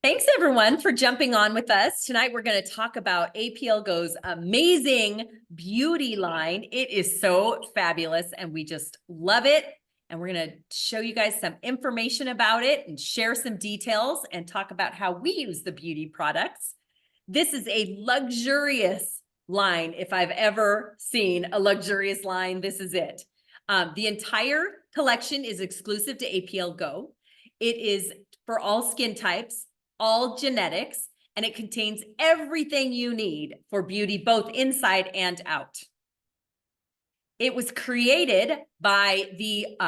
Thanks everyone for jumping on with us. Tonight we're going to talk about APLGo's amazing beauty line. It is so fabulous and we just love it. And we're going to show you guys some information about it and share some details and talk about how we use the beauty products. This is a luxurious line. If I've ever seen a luxurious line, this is it. The entire collection is exclusive to APLGo. It is for all skin types, all genetics, and it contains everything you need for beauty, both inside and out. It was created by the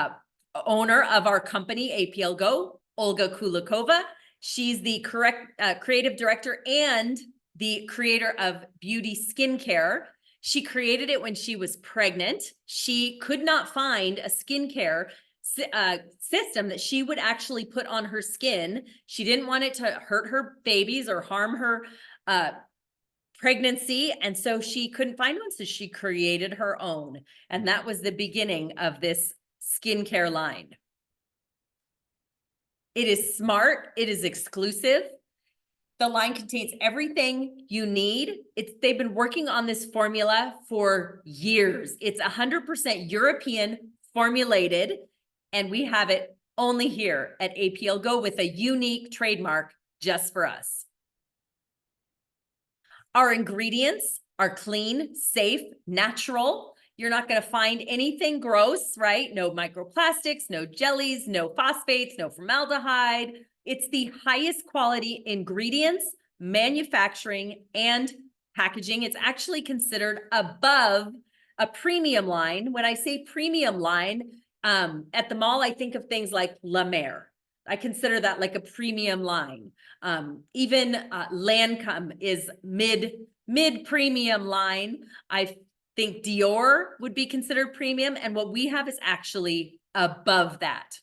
owner of our company, APLGo, Olga Kulikova. She's the creative director and the creator of beauty skincare. She created it when she was pregnant. She could not find a skincare system that she would actually put on her skin. She didn't want it to hurt her babies or harm her pregnancy. And so she couldn't find one. So she created her own. And that was the beginning of this skincare line. It is smart. It is exclusive. The line contains everything you need. They've been working on this formula for years. It's 100% European formulated. And we have it only here at APLGo with a unique trademark just for us. Our ingredients are clean, safe, natural. You're not going to find anything gross, right? No microplastics, no jellies, no phosphates, no formaldehyde. It's the highest quality ingredients, manufacturing, and packaging. It's actually considered above a premium line. When I say premium line, at the mall, I think of things like La Mer. I consider that like a premium line. Even Lancome is mid-premium line. I think Dior would be considered premium, and what we have is actually above that.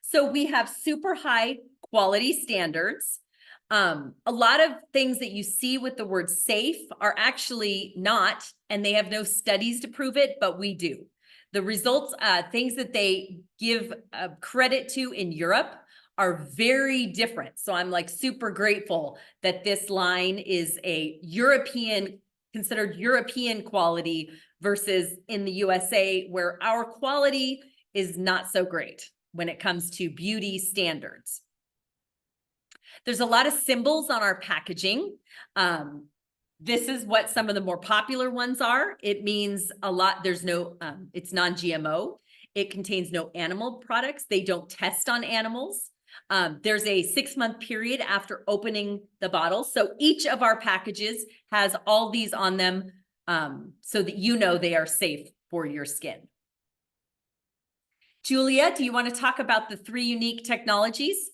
So we have super high quality standards. A lot of things that you see with the word safe are actually not, and they have no studies to prove it, but we do. The results, things that they give credit to in Europe are very different. So I'm like super grateful that this line is a considered European quality versus in the USA, where our quality is not so great when it comes to beauty standards. There's a lot of symbols on our packaging. This is what some of the more popular ones are. It means a lot. There's no, it's non-GMO. It contains no animal products. They don't test on animals. There's a 6-month period after opening the bottle. So each of our packages has all these on them so that you know they are safe for your skin. Julia, do you want to talk about the 3 unique technologies?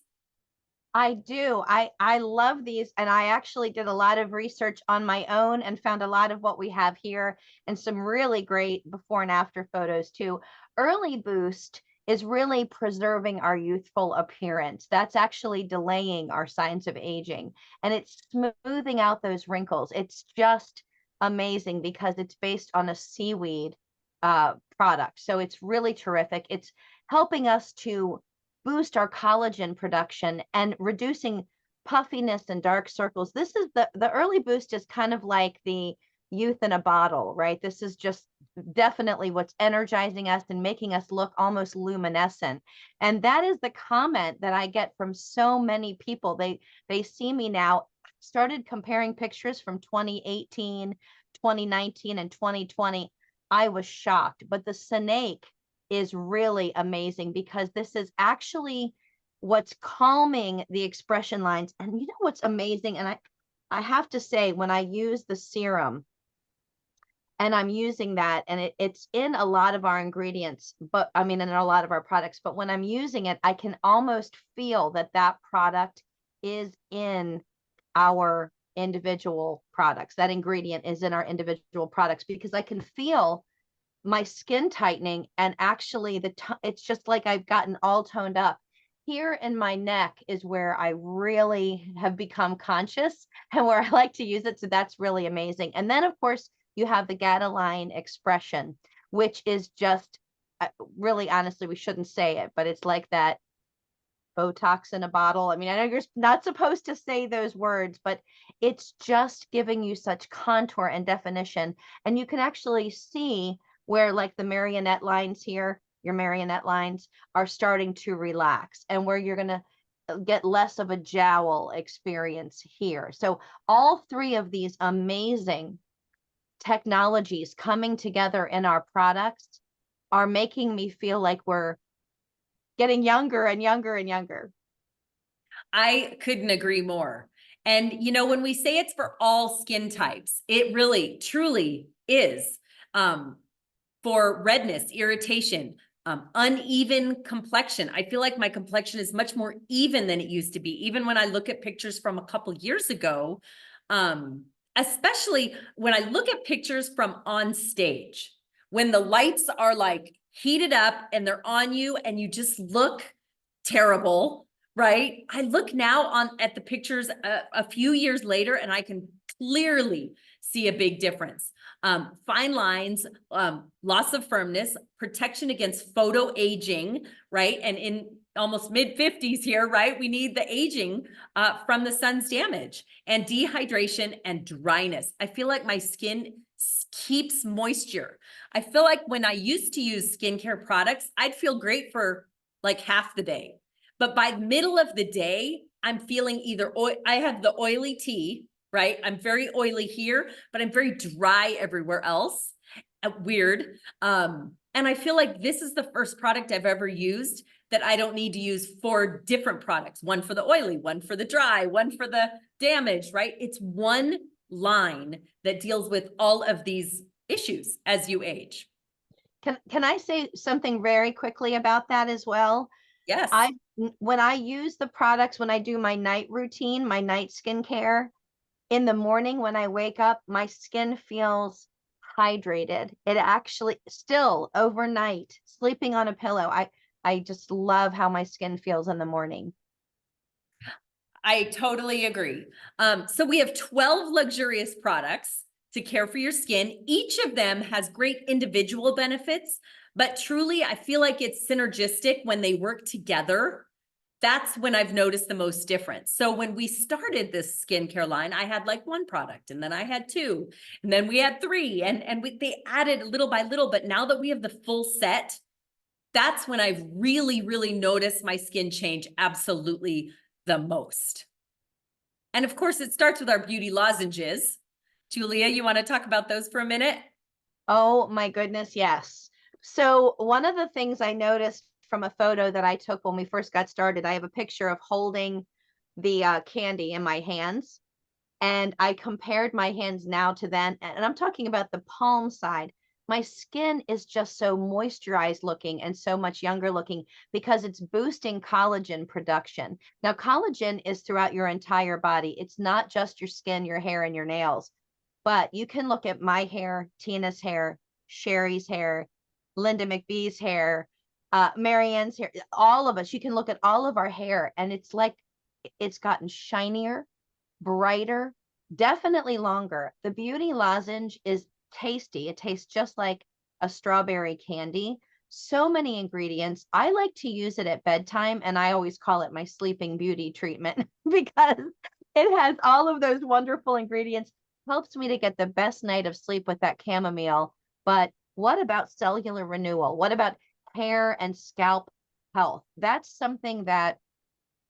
I do. I love these, and I actually did a lot of research on my own and found a lot of what we have here and some really great before and after photos too. Early Boost is really preserving our youthful appearance. That's actually delaying our signs of aging, and it's smoothing out those wrinkles. It's just amazing because it's based on a seaweed product. So it's really terrific. It's helping us to boost our collagen production and reducing puffiness and dark circles. This is the early boost is kind of like the youth in a bottle, right? This is just definitely what's energizing us and making us look almost luminescent. And that is the comment that I get from so many people. They see me now, started comparing pictures from 2018, 2019, and 2020. I was shocked, but the snake is really amazing because this is actually what's calming the expression lines. And you know what's amazing? And I have to say, when I use the serum, and I'm using that, and it's in a lot of our ingredients, but I mean, in a lot of our products, but when I'm using it, I can almost feel that that product is in our individual products. That ingredient is in our individual products because I can feel my skin tightening, and actually it's just like I've gotten all toned up. Here in my neck is where I really have become conscious and where I like to use it. So that's really amazing. And then of course you have the Gadaline expression, which is just really, honestly, we shouldn't say it, but it's like that Botox in a bottle. I mean, I know you're not supposed to say those words, but it's just giving you such contour and definition. And you can actually see where, like, the marionette lines here, your marionette lines are starting to relax, and where you're going to get less of a jowl experience here. So all three of these amazing technologies coming together in our products are making me feel like we're getting younger and younger and younger. I couldn't agree more. And, you know, when we say it's for all skin types, it really, truly is, for redness, irritation, uneven complexion. I feel like my complexion is much more even than it used to be. Even when I look at pictures from a couple years ago, especially when I look at pictures from on stage, when the lights are like heated up and they're on you and you just look terrible, right? I look now at the pictures a few years later and I can clearly see a big difference. Fine lines, loss of firmness, protection against photo aging, right? And in almost mid-50s here, right? We need the aging from the sun's damage, and dehydration and dryness. I feel like my skin keeps moisture. I feel like when I used to use skincare products, I'd feel great for like half the day. But by the middle of the day, I'm feeling either I have the oily tea, right? I'm very oily here, but I'm very dry everywhere else. Weird. And I feel like this is the first product I've ever used that I don't need to use 4 different products, one for the oily, one for the dry, one for the damaged, right? It's one line that deals with all of these issues as you age. Can I say something very quickly about that as well? Yes. When I use the products, when I do my night routine, my night skincare, in the morning when I wake up, my skin feels hydrated. It actually still overnight, sleeping on a pillow, I just love how my skin feels in the morning. I totally agree. So we have 12 luxurious products to care for your skin. Each of them has great individual benefits, but truly, I feel like it's synergistic when they work together. That's when I've noticed the most difference. So when we started this skincare line, I had like 1 product, and then I had 2, and then we had 3, and they added little by little. But now that we have the full set, that's when I've really, really noticed my skin change absolutely the most. And of course, it starts with our beauty lozenges. Julia, you want to talk about those for a minute? Oh my goodness, yes. So one of the things I noticed from a photo that I took when we first got started, I have a picture of holding the candy in my hands, and I compared my hands now to then, and I'm talking about the palm side. My skin is just so moisturized looking and so much younger looking because it's boosting collagen production. Now, collagen is throughout your entire body. It's not just your skin, your hair, and your nails. But you can look at my hair, Tina's hair, Sherry's hair, Linda McBee's hair, Marianne's hair, all of us. You can look at all of our hair, and it's like it's gotten shinier, brighter, definitely longer. The beauty lozenge is tasty. It tastes just like a strawberry candy. So many ingredients. I like to use it at bedtime, and I always call it my sleeping beauty treatment because it has all of those wonderful ingredients, helps me to get the best night of sleep with that chamomile. But what about cellular renewal? What about hair and scalp health? That's something that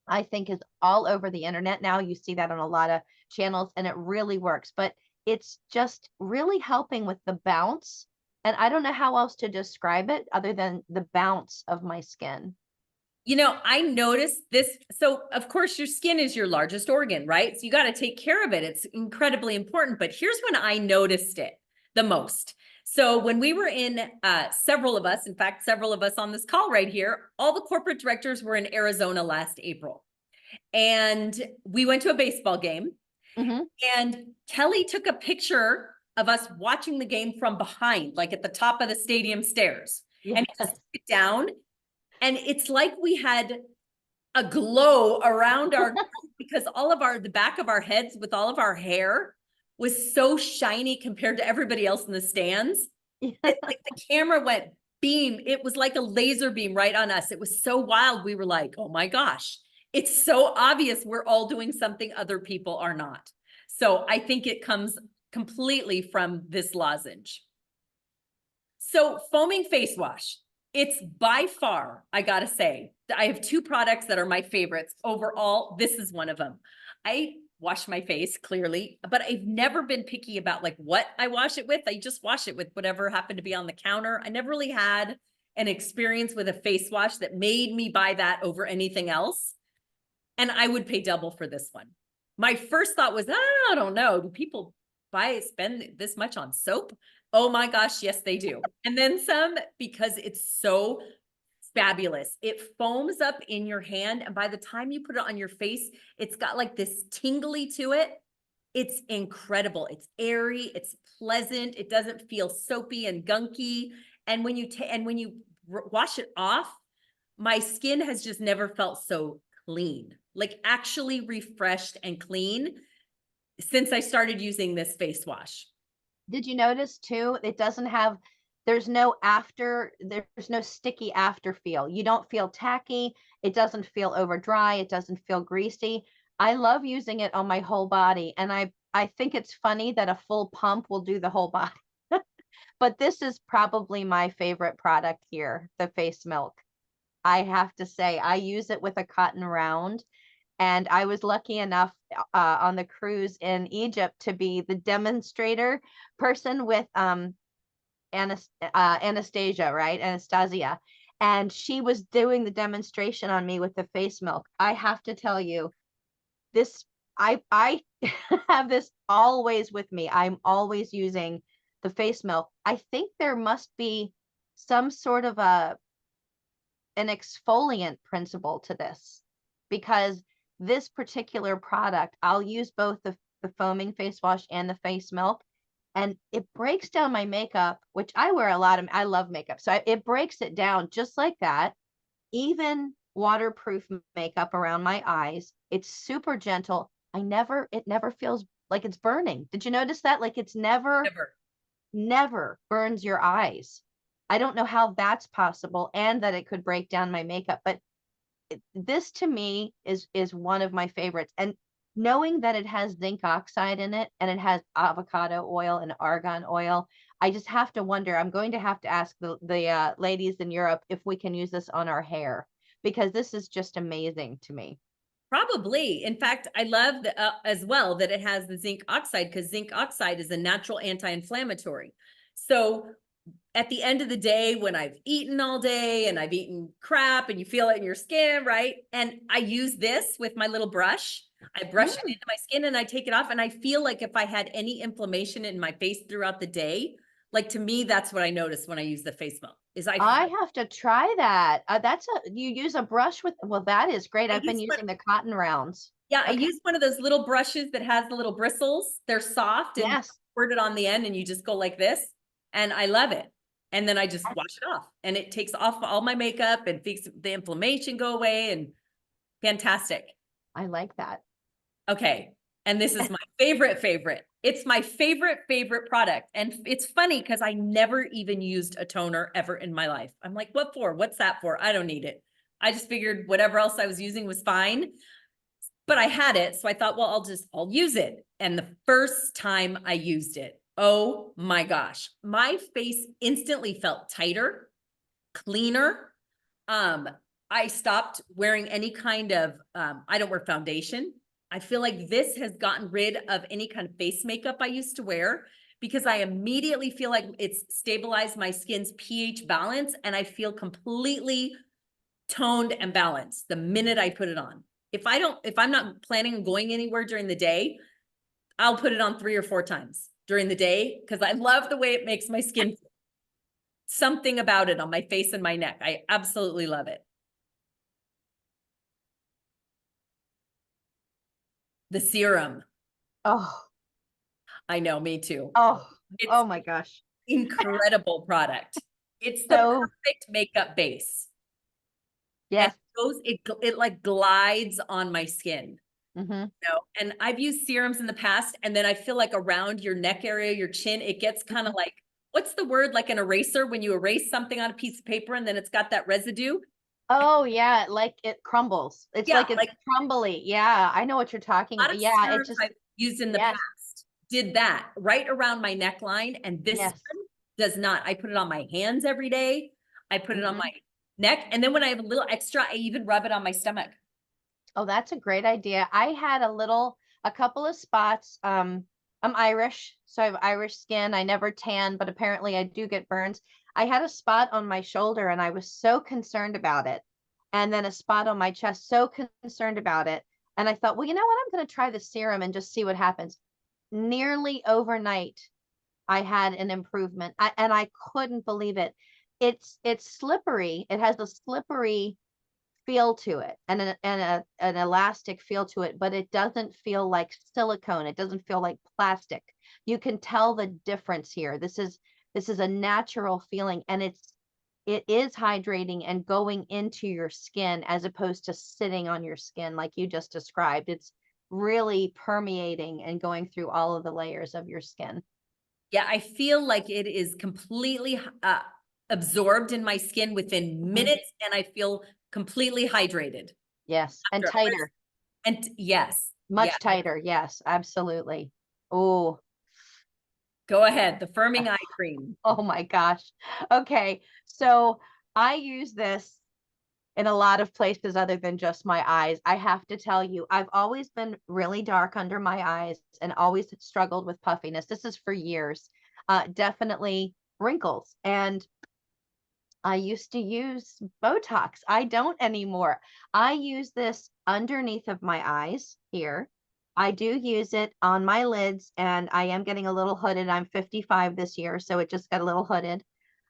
I think is all over the internet now. You see that on a lot of channels, and it really works. But it's just really helping with the bounce. And I don't know how else to describe it other than the bounce of my skin. You know, I noticed this. So of course your skin is your largest organ, right? So you got to take care of it. It's incredibly important. But here's when I noticed it the most. So when we were in, several of us, in fact, several of us on this call right here, all the corporate directors were in Arizona last April. And we went to a baseball game, Hmm. and Kelly took a picture of us watching the game from behind, like at the top of the stadium stairs. Yeah. And he just took it down. And it's like we had a glow around our because all of the back of our heads with all of our hair was so shiny compared to everybody else in the stands. Like the camera went beam, it was like a laser beam right on us. It was so wild. We were like, oh my gosh, it's so obvious we're all doing something other people are not. So I think it comes completely from this lozenge. So foaming face wash, it's by far, I gotta say, I have two products that are my favorites. Overall, this is one of them. I wash my face clearly, but I've never been picky about like what I wash it with. I just wash it with whatever happened to be on the counter. I never really had an experience with a face wash that made me buy that over anything else. And I would pay double for this one. My first thought was, I don't know, do people spend this much on soap? Oh my gosh, yes, they do. And then some, because it's so fabulous. It foams up in your hand, and by the time you put it on your face, it's got like this tingly to it. It's incredible. It's airy, it's pleasant. It doesn't feel soapy and gunky. And when you wash it off, my skin has just never felt so clean, like actually refreshed and clean since I started using this face wash. Did you notice too, it doesn't have, there's no sticky after feel. You don't feel tacky. It doesn't feel over dry. It doesn't feel greasy. I love using it on my whole body. And I think it's funny that a full pump will do the whole body. But this is probably my favorite product here, the face milk. I have to say, I use it with a cotton round. And I was lucky enough on the cruise in Egypt to be the demonstrator person with Anastasia, right? Anastasia. And she was doing the demonstration on me with the face milk. I have to tell you, this, I have this always with me. I'm always using the face milk. I think there must be some sort of an exfoliant principle to this, because this particular product, I'll use both the foaming face wash and the face milk, and it breaks down my makeup, which I wear a lot of, I love makeup. So it breaks it down just like that. Even waterproof makeup around my eyes. It's super gentle. It never feels like it's burning. Did you notice that? Like it's never burns your eyes. I don't know how that's possible, and that it could break down my makeup, but this to me is one of my favorites. And knowing that it has zinc oxide in it, and it has avocado oil and argan oil, I just have to wonder, I'm going to have to ask the ladies in Europe if we can use this on our hair, because this is just amazing to me. Probably. In fact, I love as well that it has the zinc oxide, because zinc oxide is a natural anti-inflammatory. So at the end of the day, when I've eaten all day and I've eaten crap and you feel it in your skin, right? And I use this with my little brush. I brush it into my skin and I take it off. And I feel like if I had any inflammation in my face throughout the day, like to me, that's what I notice when I use the face milk is I have to try that. You use a brush with, well, that is great. I've been using the cotton rounds. Yeah, I Okay. use one of those little brushes that has the little bristles. They're soft and Yes. squirt it on the end and you just go like this. And I love it. And then I just wash it off and it takes off all my makeup and makes the inflammation go away, and fantastic. I like that. Okay. And this is my favorite. It's my favorite product. And it's funny because I never even used a toner ever in my life. I'm like, what for? What's that for? I don't need it. I just figured whatever else I was using was fine. But I had it. So I thought, well, I'll use it. And the first time I used it, oh my gosh, my face instantly felt tighter, cleaner. I stopped wearing any kind of, I don't wear foundation. I feel like this has gotten rid of any kind of face makeup I used to wear, because I immediately feel like it's stabilized my skin's pH balance and I feel completely toned and balanced the minute I put it on. If I'm not planning on going anywhere during the day, I'll put it on 3 or 4 times during the day because I love the way it makes my skin feel. Something about it on my face and my neck. I absolutely love it. The serum. Oh, I know, me too. oh, It's oh my gosh. incredible product. It's the So, perfect makeup base. yes. It like glides on my skin. Mm-hmm. And I've used serums in the past, and then I feel like around your neck area, your chin, it gets kind of like, what's the word, like an eraser, when you erase something on a piece of paper and then it's got that residue? Oh yeah, like it crumbles. It's Yeah, like it's like crumbly. Yeah, I know what you're talking a lot about. of Yeah, it serums just I've used in the yes, past did that right around my neckline. And this yes. one does not. I put it on my hands every day. I put it on my Mhm. neck. And then when I have a little extra, I even rub it on my stomach. Oh, that's a great idea. I had a couple of spots. I'm Irish, so I have Irish skin. I never tan, but apparently I do get burns. I had a spot on my shoulder and I was so concerned about it. And then a spot on my chest, so concerned about it. And I thought, well, you know what? I'm going to try the serum and just see what happens. Nearly overnight, I had an improvement. And I couldn't believe it. It's slippery. It has a slippery feel to it and an elastic feel to it, but it doesn't feel like silicone. It doesn't feel like plastic. You can tell the difference here. This is a natural feeling, and it is hydrating and going into your skin as opposed to sitting on your skin like you just described. It's really permeating and going through all of the layers of your skin. Yeah, I feel like it is completely absorbed in my skin within Mhm. minutes, and I feel completely hydrated Yes, and after. tighter, And yes, yeah, much tighter. Yes, absolutely. Oh, go ahead. The firming eye cream. oh my gosh. Okay. So I use this in a lot of places other than just my eyes. I have to tell you, I've always been really dark under my eyes and always struggled with puffiness. This is for years. Definitely wrinkles. And I used to use Botox. I don't anymore. I use this underneath of my eyes here. I do use it on my lids, and I am getting a little hooded. I'm 55 this year, so it just got a little hooded.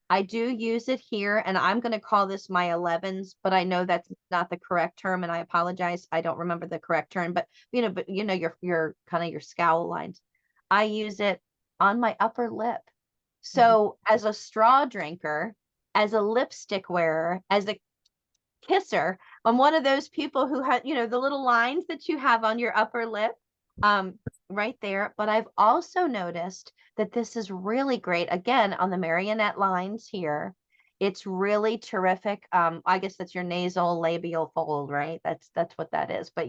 I do use it here, and I'm going to call this my 11s, but I know that's not the correct term, and I apologize. I don't remember the correct term, but your kind of your scowl lines. I use it on my upper lip. Mhm. So as a straw drinker, as a lipstick wearer, as a kisser, I'm one of those people who had, the little lines that you have on your upper lip, right there. But I've also noticed that this is really great, again, on the marionette lines here. It's really terrific. I guess that's your nasal labial fold, right? That's what that is. But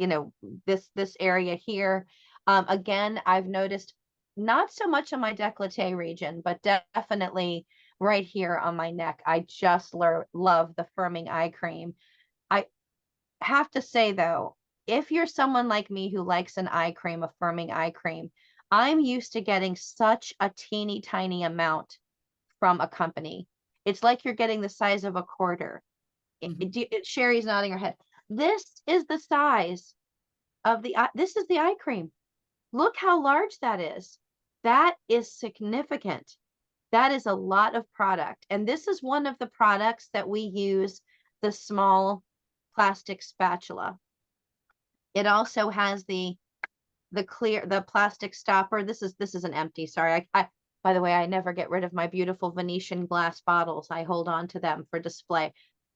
this area here, again, I've noticed not so much on my décolleté region, but definitely right here on my neck. I just love the firming eye cream. I have to say though, if you're someone like me who likes an eye cream, a firming eye cream, I'm used to getting such a teeny tiny amount from a company. It's like you're getting the size of a quarter. Mhm. Sherry's nodding her head. This is the size of this is the eye cream. Look how large that is. That is significant. That is a lot of product. And this is one of the products that we use, the small plastic spatula. It also has the plastic stopper. This is an empty. Sorry. I by the way, I never get rid of my beautiful Venetian glass bottles. I hold on to them for display.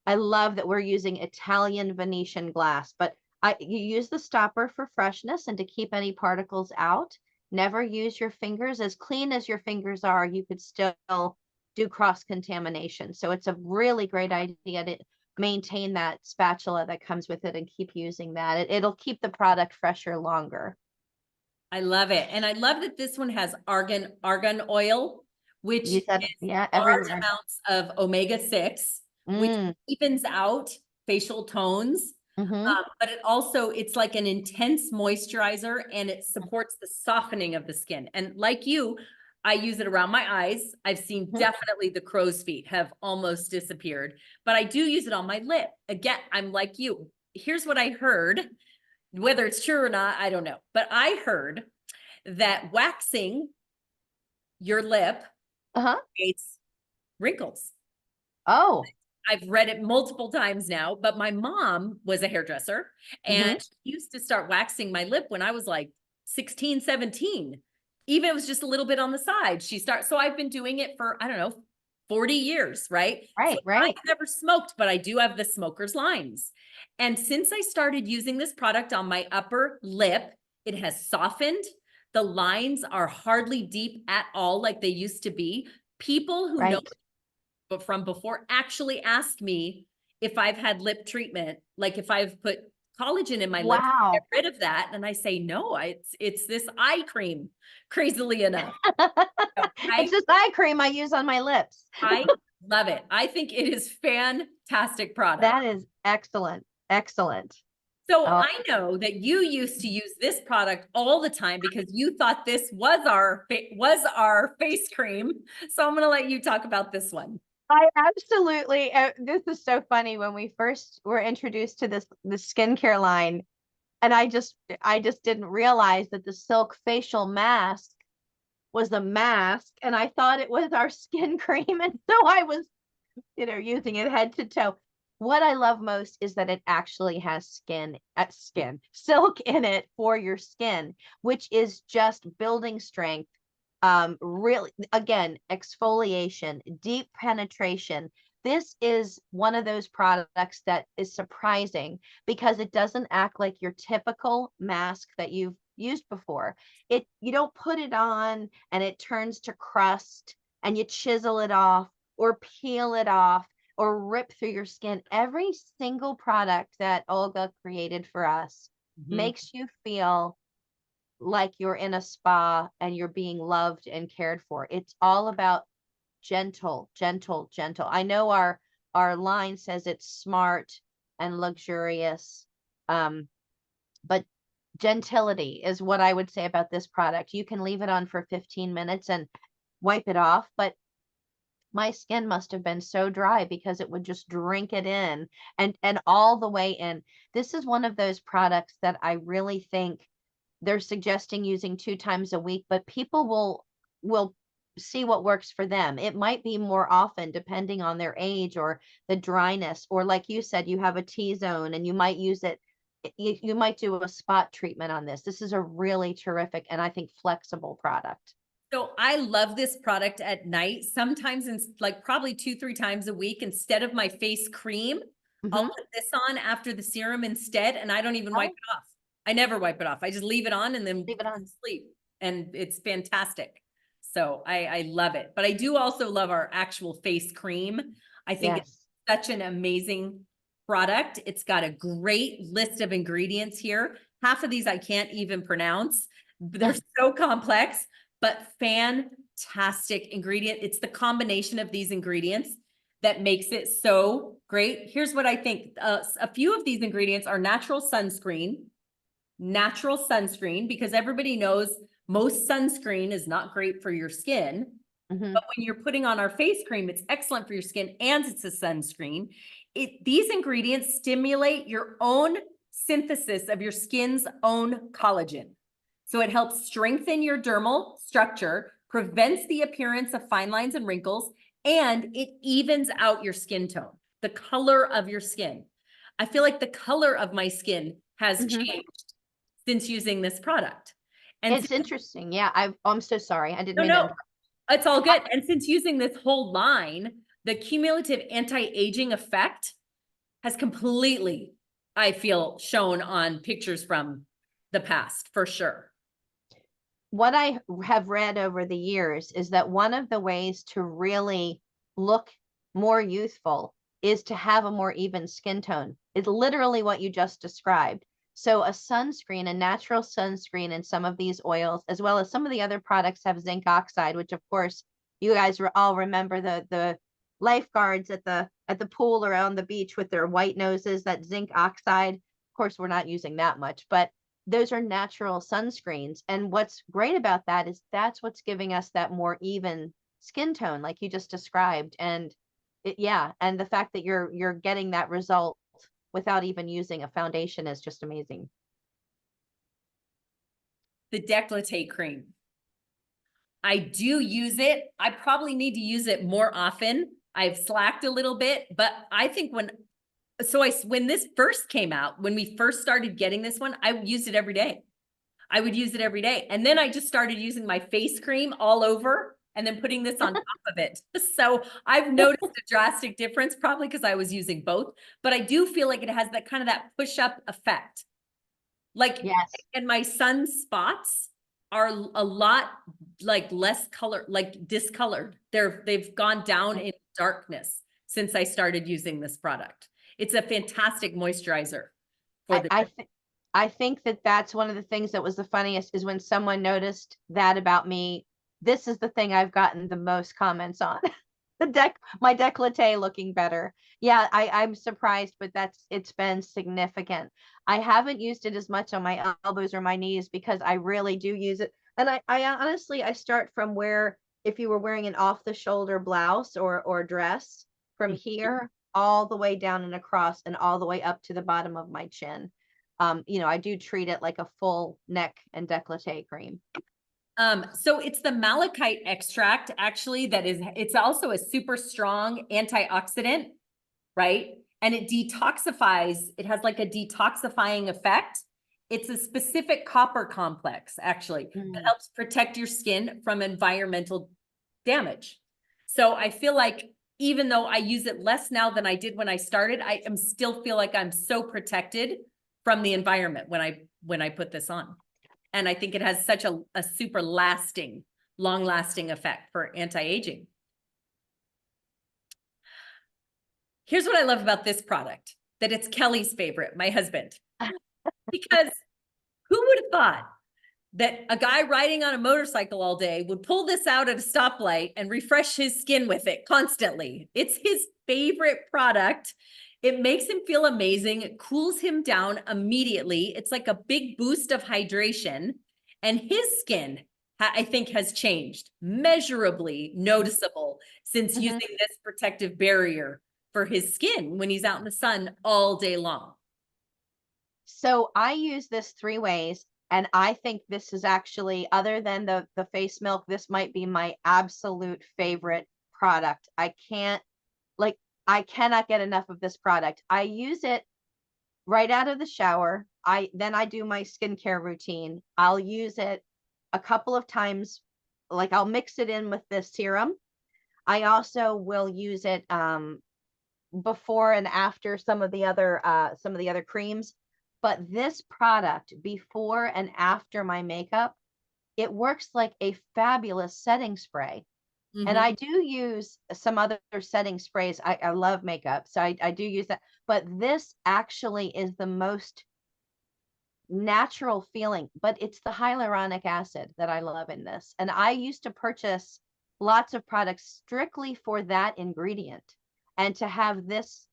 I love that we're using Italian Venetian glass, but you use the stopper for freshness and to keep any particles out. Never use your fingers. As clean as your fingers are, you could still do cross contamination. So it's a really great idea to maintain that spatula that comes with it and keep using that. It'll keep the product fresher longer. I love it. And I love that this one has argan oil, which You is said, yeah, large everywhere. amounts of omega-6, which Mm, evens out facial tones. mm-hmm, But it's like an intense moisturizer, and it supports the softening of the skin. And like you, I use it around my eyes. I've seen mm-hmm. definitely the crow's feet have almost disappeared, but I do use it on my lip. Again, I'm like you. Here's what I heard. Whether it's true or not, I don't know. But I heard that waxing your lip Uh-huh. creates wrinkles. Oh, I've read it multiple times now, but my mom was a hairdresser mm-hmm. and she used to start waxing my lip when I was like 16, 17. Even it was just a little bit on the side. So I've been doing it for, I don't know, 40 years, right? So Right, I've right. never smoked, but I do have the smoker's lines. And since I started using this product on my upper lip, it has softened. The lines are hardly deep at all like they used to be. People who know Right. but from before actually ask me if I've had lip treatment, like if I've put collagen in my lips, to get Wow. rid of that. And I say, no, it's this eye cream, crazily enough. So It's this eye cream I use on my lips. I love it. I think it is fantastic product. That is excellent. Excellent. So Oh, I know that you used to use this product all the time because you thought this was our face cream. So I'm going to let you talk about this one. I absolutely, this is so funny when we first were introduced to this skincare line, and I just didn't realize that the Silk facial mask was a mask, and I thought it was our skin cream, and so I was, using it head to toe. What I love most is that it actually has silk in it for your skin, which is just building strength. Really, again, exfoliation, deep penetration. This is one of those products that is surprising because it doesn't act like your typical mask that you've used before. You don't put it on and it turns to crust and you chisel it off or peel it off or rip through your skin. Every single product that Olga created for us makes you feel like you're in a spa and you're being loved and cared for. It's all about gentle, gentle, gentle. I know our line says it's smart and luxurious, but gentility is what I would say about this product. You can leave it on for 15 minutes and wipe it off, but my skin must have been so dry because it would just drink it in and all the way in. This is one of those products that I really think they're suggesting using 2 times a week, but people will see what works for them. It might be more often depending on their age or the dryness, or like you said, you have a T-zone and you might use it. You might do a spot treatment on this. This is a really terrific and I think flexible product. So I love this product at night, sometimes in like probably 2-3 times a week. Instead of my face cream, I'll put this on after the serum instead, and I don't even wipe it off. I never wipe it off. I just leave it on and then Leave it on. sleep, and it's fantastic. So I love it. But I do also love our actual face cream. I think it's such an amazing product. It's got a great list of ingredients here. Half of these I can't even pronounce. They're so complex, but fantastic ingredient. It's the combination of these ingredients that makes it so great. Here's what I think. A few of these ingredients are natural sunscreen, because everybody knows most sunscreen is not great for your skin. But when you're putting on our face cream, it's excellent for your skin and it's a sunscreen. These ingredients stimulate your own synthesis of your skin's own collagen. So it helps strengthen your dermal structure, prevents the appearance of fine lines and wrinkles, and it evens out your skin tone, the color of your skin. I feel like the color of my skin has changed since using this product. And it's interesting. Yeah, I'm so sorry. I didn't mean no, to. it's all good. And since using this whole line, the cumulative anti-aging effect has completely, I feel, shown on pictures from the past for sure. What I have read over the years is that one of the ways to really look more youthful is to have a more even skin tone. It's literally what you just described. So a sunscreen, a natural sunscreen, and some of these oils, as well as some of the other products, have zinc oxide, which of course you guys all remember the lifeguards at the pool or on the beach with their white noses, that zinc oxide. Of course, we're not using that much, but those are natural sunscreens. And what's great about that is that's what's giving us that more even skin tone, like you just described. And and the fact that you're getting that result without even using a foundation is just amazing. The décolleté cream. I do use it. I probably need to use it more often. I've slacked a little bit, but I think when this first came out, when we first started getting this one, I used it every day. I would use it every day. And then I just started using my face cream all over and then putting this on top of it. So I've noticed a drastic difference, probably because I was using both, but I do feel like it has that kind of that push up effect. Like in my sunspots, are a lot like less color, like discolored. They've gone down in darkness since I started using this product. It's a fantastic moisturizer for the I think that that's one of the things that was the funniest is when someone noticed that about me. This is the thing I've gotten the most comments on. My décolleté looking better. Yeah, I'm surprised, but it's been significant. I haven't used it as much on my elbows or my knees because I really do use it. And I honestly, I start from where, if you were wearing an off the shoulder blouse or dress, from here all the way down and across and all the way up to the bottom of my chin. You know, I do treat it like a full neck and décolleté cream. So it's the malachite extract, actually, it's also a super strong antioxidant, right? And it detoxifies, it has like a detoxifying effect. It's a specific copper complex, actually, that helps protect your skin from environmental damage. So I feel like even though I use it less now than I did when I started, I still feel like I'm so protected from the environment when I put this on. And I think it has such a super lasting, long-lasting effect for anti-aging. Here's what I love about this product, that it's Kelly's favorite, my husband. Because who would have thought that a guy riding on a motorcycle all day would pull this out at a stoplight and refresh his skin with it constantly? It's his favorite product. It makes him feel amazing. It cools him down immediately. It's like a big boost of hydration. And his skin, I think, has changed measurably noticeable since using this protective barrier for his skin when he's out in the sun all day long. So I use this 3 ways. And I think this is actually, other than the face milk, this might be my absolute favorite product. I cannot get enough of this product. I use it right out of the shower. Then I do my skincare routine. I'll use it a couple of times, like I'll mix it in with this serum. I also will use it before and after some of the other creams. But this product, before and after my makeup, it works like a fabulous setting spray. And I do use some other setting sprays. I love makeup, so I do use that. But this actually is the most natural feeling, but it's the hyaluronic acid that I love in this. And I used to purchase lots of products strictly for that ingredient. And to have this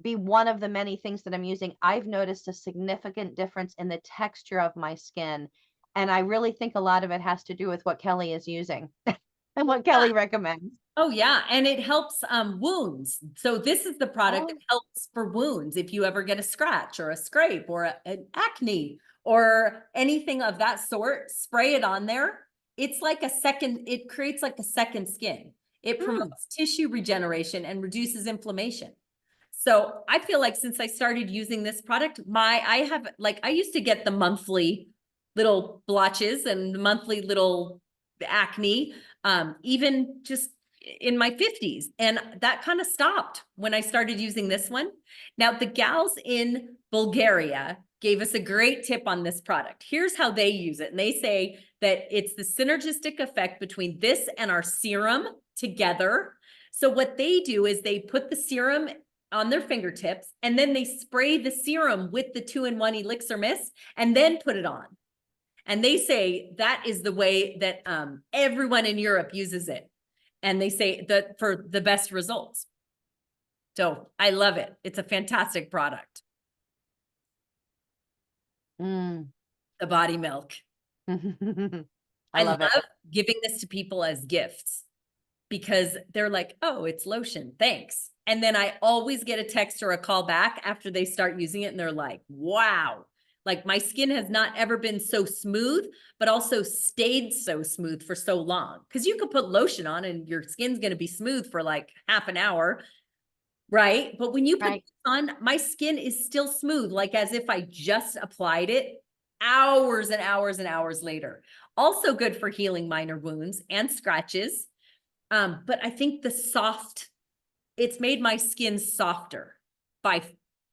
be one of the many things that I'm using, I've noticed a significant difference in the texture of my skin. And I really think a lot of it has to do with what Kelly is using and what Kelly recommends. Oh yeah, and it helps wounds. So this is the product that helps for wounds. If you ever get a scratch or a scrape or an acne or anything of that sort, spray it on there. It's like it creates like a second skin. It promotes tissue regeneration and reduces inflammation. So I feel like since I started using this product, I used to get the monthly little blotches and monthly little acne, even just in my 50s. And that kind of stopped when I started using this one. Now, the gals in Bulgaria gave us a great tip on this product. Here's how they use it. And they say that it's the synergistic effect between this and our serum together. So what they do is they put the serum on their fingertips, and then they spray the serum with the 2-in-1 elixir mist and then put it on. And they say that is the way that everyone in Europe uses it. And they say that for the best results. So I love it. It's a fantastic product. The body milk. I love giving this to people as gifts because they're like, oh, it's lotion. Thanks. And then I always get a text or a call back after they start using it. And they're like, wow, like my skin has not ever been so smooth, but also stayed so smooth for so long. Because you could put lotion on and your skin's going to be smooth for like half an hour. Right. But when you put this on, my skin is still smooth, like as if I just applied it hours and hours and hours later. Also good for healing minor wounds and scratches. But I think it's made my skin softer by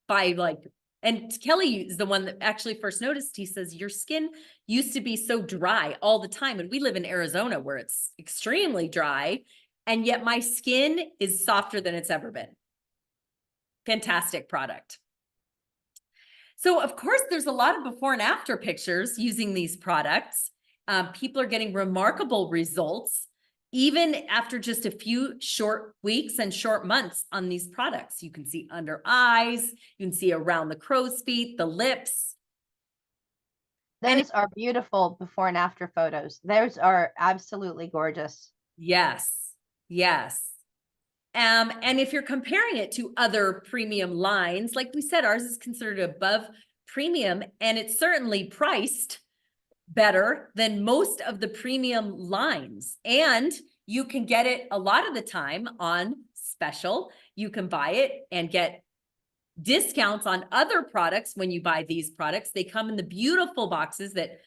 like And Kelly is the one that actually first noticed. He says, your skin used to be so dry all the time. And we live in Arizona where it's extremely dry. And yet my skin is softer than it's ever been. Fantastic product. So of course, there's a lot of before and after pictures using these products. People are getting remarkable results, even after just a few short weeks and short months on these products. You can see under eyes, you can see around the crow's feet, the lips. Those are beautiful before and after photos. Those are absolutely gorgeous. Yes, yes. And if you're comparing it to other premium lines, like we said, ours is considered above premium, and it's certainly priced better than most of the premium lines. And you can get it a lot of the time on special. You can buy it and get discounts on other products when you buy these products. They come in the beautiful boxes that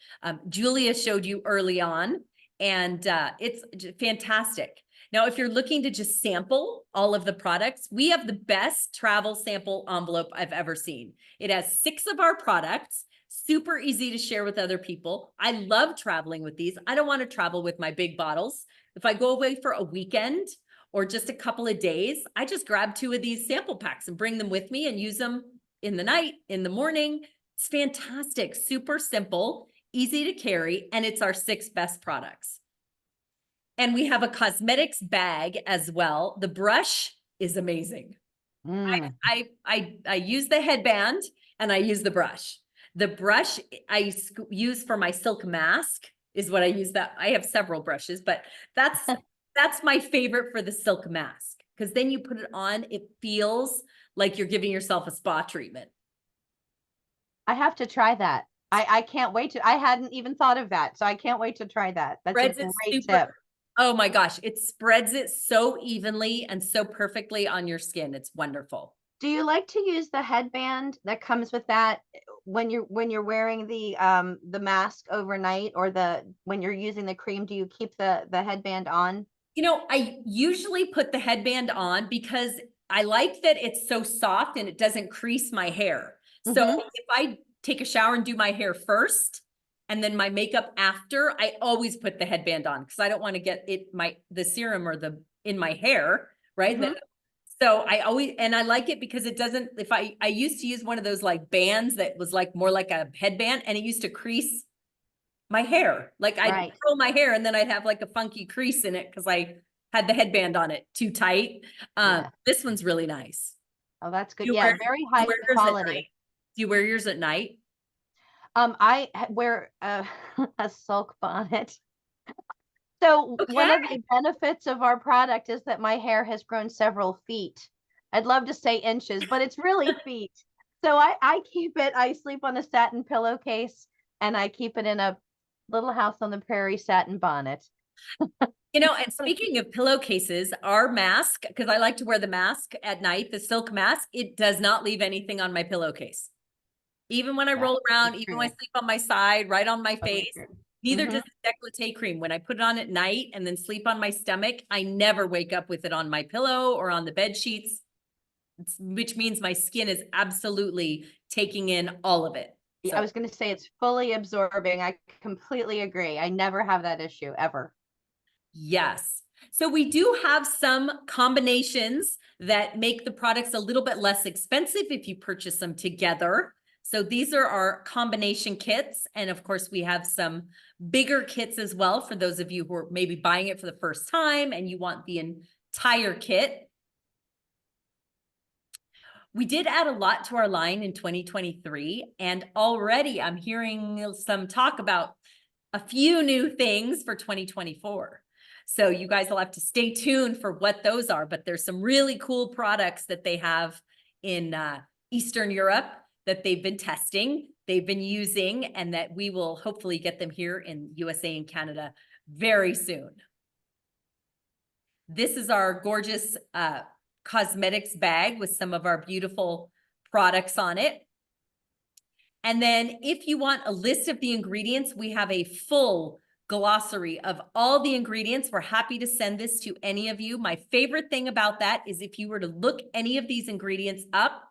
Julia showed you early on, and it's fantastic. Now, if you're looking to just sample all of the products, we have the best travel sample envelope I've ever seen. It has 6 of our products, super easy to share with other people. I love traveling with these. I don't want to travel with my big bottles. If I go away for a weekend or just a couple of days, I just grab 2 of these sample packs and bring them with me and use them in the night, in the morning. It's fantastic, super simple, easy to carry, and it's our 6 best products. And we have a cosmetics bag as well. The brush is amazing. I use the headband and I use the brush. The brush I use for my silk mask is what I use. That I have several brushes, but that's my favorite for the silk mask, because then you put it on, it feels like you're giving yourself a spa treatment. I have to try that. I can't wait to. I hadn't even thought of that, so I can't wait to try that. That's a great tip. Oh my gosh, it spreads it so evenly and so perfectly on your skin. It's wonderful. Do you like to use the headband that comes with that when you're wearing the mask overnight, or when you're using the cream? Do you keep the headband on? You know, I usually put the headband on because I like that it's so soft and it doesn't crease my hair. So if I take a shower and do my hair first, and then my makeup after, I always put the headband on because I don't want to get the serum or in my hair, right? So I always, and I like it because it doesn't, I used to use one of those like bands that was like more like a headband, and it used to crease my hair. Like I'd curl my hair and then I'd have like a funky crease in it because I had the headband on it too tight. This one's really nice. Oh, that's good. Yeah, very high quality. Do you wear yours at night? I wear a silk bonnet. So one of the benefits of our product is that my hair has grown several feet. I'd love to say inches, but it's really feet. So I keep it, I sleep on a satin pillowcase, and I keep it in a little house on the prairie satin bonnet. You know, and speaking of pillowcases, our mask, because I like to wear the mask at night, the silk mask, it does not leave anything on my pillowcase. Even when I roll around, even when I sleep on my side, right on my face, neither does the décolleté cream. When I put it on at night and then sleep on my stomach, I never wake up with it on my pillow or on the bed sheets, which means my skin is absolutely taking in all of it. I was going to say it's fully absorbing. I completely agree. I never have that issue ever. Yes. So we do have some combinations that make the products a little bit less expensive if you purchase them together. So these are our combination kits. And of course, we have some bigger kits as well for those of you who are maybe buying it for the first time and you want the entire kit. We did add a lot to our line in 2023, and already I'm hearing some talk about a few new things for 2024. So you guys will have to stay tuned for what those are, but there's some really cool products that they have in Eastern Europe that they've been testing, they've been using, and that we will hopefully get them here in USA and Canada very soon. This is our gorgeous cosmetics bag with some of our beautiful products on it. And then if you want a list of the ingredients, we have a full glossary of all the ingredients. We're happy to send this to any of you. My favorite thing about that is if you were to look any of these ingredients up,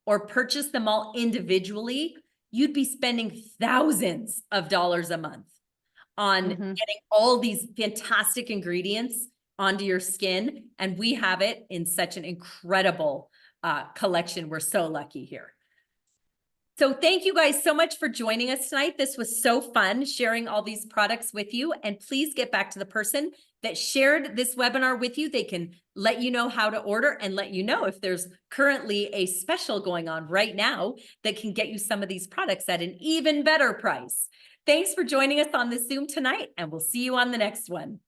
or purchase them all individually, you'd be spending thousands of dollars a month on getting all these fantastic ingredients onto your skin. And we have it in such an incredible collection. We're so lucky here. So thank you guys so much for joining us tonight. This was so fun sharing all these products with you. And please get back to the person that shared this webinar with you. They can let you know how to order and let you know if there's currently a special going on right now that can get you some of these products at an even better price. Thanks for joining us on this Zoom tonight, and we'll see you on the next one.